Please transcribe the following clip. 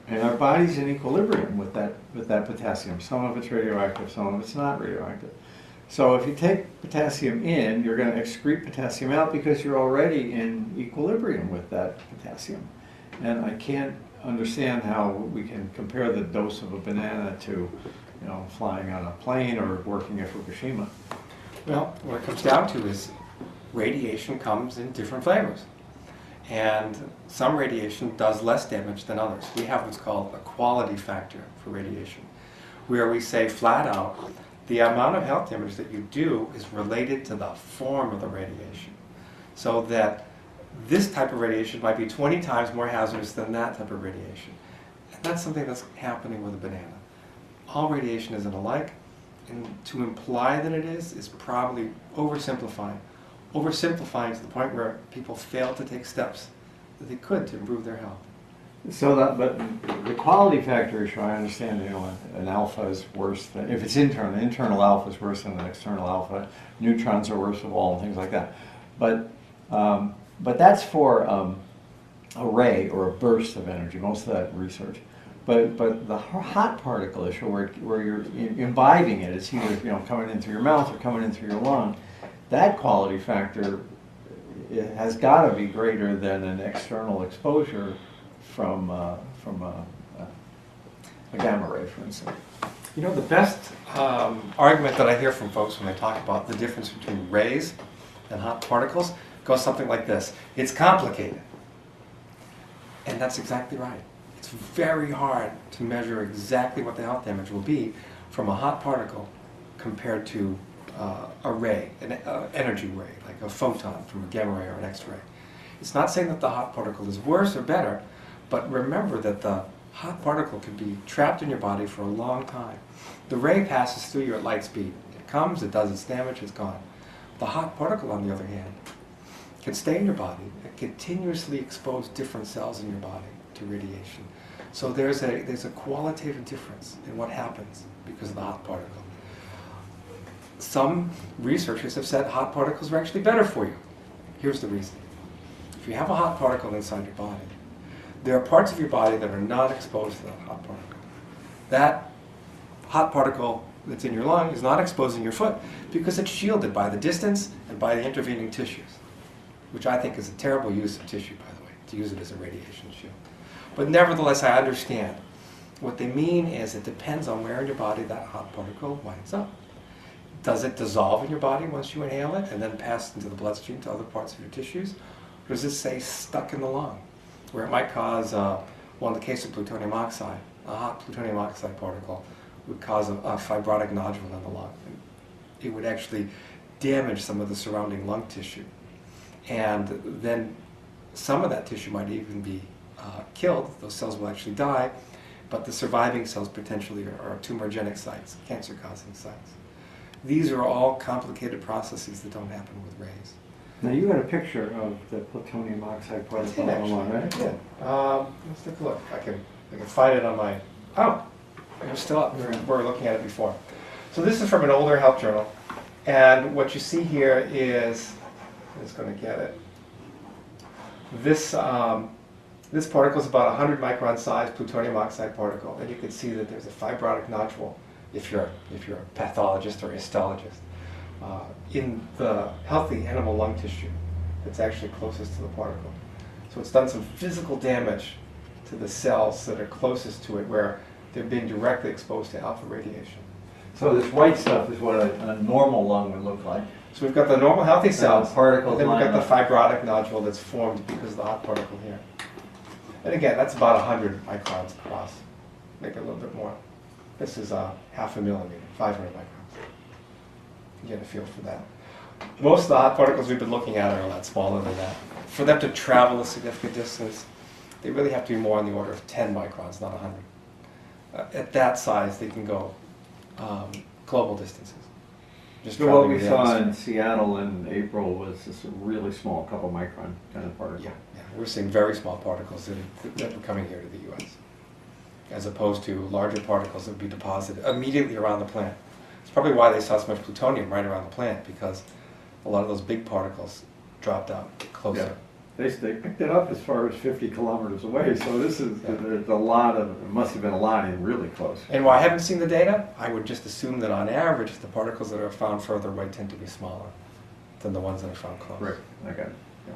And our body's in equilibrium with that potassium. Some of it's radioactive, some of it's not radioactive. So if you take potassium in, you're going to excrete potassium out because you're already in equilibrium with that potassium. And I can't understand how we can compare the dose of a banana to, flying on a plane or working at Fukushima. Well, what it comes down to is radiation comes in different flavors. And some radiation does less damage than others. We have what's called a quality factor for radiation, where we say flat out, the amount of health damage that you do is related to the form of the radiation. So that this type of radiation might be 20 times more hazardous than that type of radiation. And that's something that's happening with a banana. All radiation isn't alike, and to imply that it is probably oversimplifying to the point where people fail to take steps that they could to improve their health. So but the quality factor issue, I understand, an alpha is worse than, if it's internal alpha is worse than an external alpha, neutrons are worst of all, and things like that. But that's for a ray or a burst of energy, most of that research. But the hot particle issue, where you're imbibing it, it's either coming in through your mouth or coming in through your lung. That quality factor has got to be greater than an external exposure from a gamma ray, for instance. The best argument that I hear from folks when they talk about the difference between rays and hot particles goes something like this. It's complicated. And that's exactly right. It's very hard to measure exactly what the health damage will be from a hot particle compared to a ray, an energy ray, like a photon from a gamma ray or an X-ray. It's not saying that the hot particle is worse or better, but remember that the hot particle can be trapped in your body for a long time. The ray passes through you at light speed. It comes, it does its damage, it's gone. The hot particle, on the other hand, can stay in your body and continuously expose different cells in your body to radiation. So there's a qualitative difference in what happens because of the hot particle. Some researchers have said hot particles are actually better for you. Here's the reason. If you have a hot particle inside your body, there are parts of your body that are not exposed to that hot particle. That hot particle that's in your lung is not exposing your foot because it's shielded by the distance and by the intervening tissues, which I think is a terrible use of tissue, by the way, to use it as a radiation shield. But nevertheless, I understand. What they mean is it depends on where in your body that hot particle winds up. Does it dissolve in your body once you inhale it and then pass into the bloodstream to other parts of your tissues? Or does it stay stuck in the lung, where it might cause, in the case of plutonium oxide, a hot plutonium oxide particle would cause a fibrotic nodule in the lung. It would actually damage some of the surrounding lung tissue. And then some of that tissue might even be killed. Those cells will actually die, but the surviving cells potentially are tumorigenic sites, cancer-causing sites. These are all complicated processes that don't happen with rays. Now you got a picture of the plutonium oxide particle online, right? Yeah. Let's take a look. I can find it on my. Oh, it's still up. We were looking at it before. So this is from an older health journal, and what you see here is, I'm just going to get it. This particle is about 100 micron size plutonium oxide particle, and you can see that there's a fibrotic nodule if you're a pathologist or histologist in the healthy animal lung tissue that's actually closest to the particle. So it's done some physical damage to the cells that are closest to it where they're being directly exposed to alpha radiation. So this white stuff is what a normal lung would look like. So we've got the normal healthy cells, particles, and then we've got the fibrotic nodule that's formed because of the hot particle here. And again, that's about 100 microns across, maybe a little bit more. This is 0.5 millimeter, 500 microns. You get a feel for that. Most of the hot particles we've been looking at are a lot smaller than that. For them to travel a significant distance, they really have to be more on the order of 10 microns, not 100. At that size, they can go global distances. So what we saw in Seattle in April was this really small, couple micron kind of particle. Yeah. We're seeing very small particles that are coming here to the U.S., as opposed to larger particles that would be deposited immediately around the plant. It's probably why they saw so much plutonium right around the plant, because a lot of those big particles dropped out closer. they picked it up as far as 50 kilometers away. So this is, there's a lot of, it must have been a lot in really close. And while I haven't seen the data, I would just assume that on average, the particles that are found further away tend to be smaller than the ones that are found close. Right, I got it. Yeah.